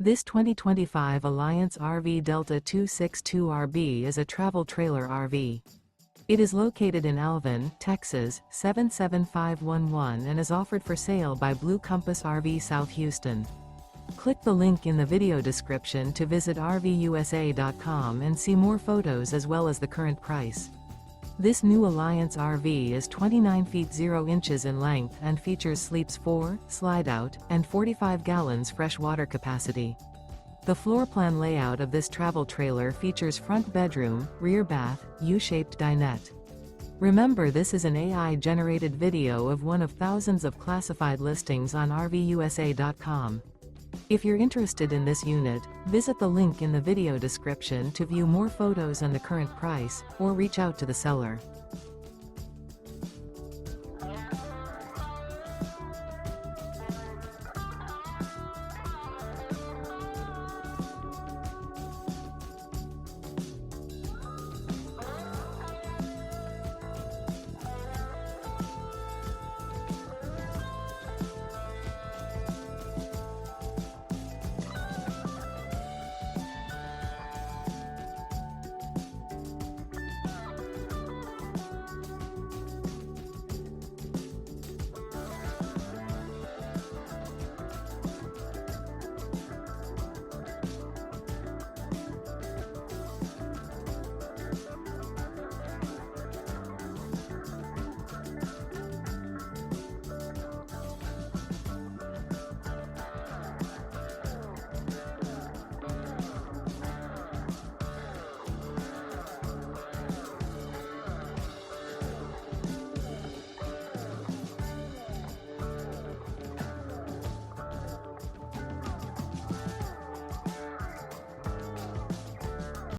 This 2025 Alliance RV Delta 262RB is a travel trailer RV. It is located in Alvin, Texas, 77511 and is offered for sale by Blue Compass RV South Houston. Click the link in the video description to visit RVUSA.com and see more photos as well as the current price. This new Alliance RV is 29 feet 0 inches in length and features sleeps 4, slide-out, and 45 gallons fresh water capacity. The floor plan layout of this travel trailer features front bedroom, rear bath, U-shaped dinette. Remember, this is an AI-generated video of one of thousands of classified listings on RVUSA.com. If you're interested in this unit, visit the link in the video description to view more photos and the current price, or reach out to the seller.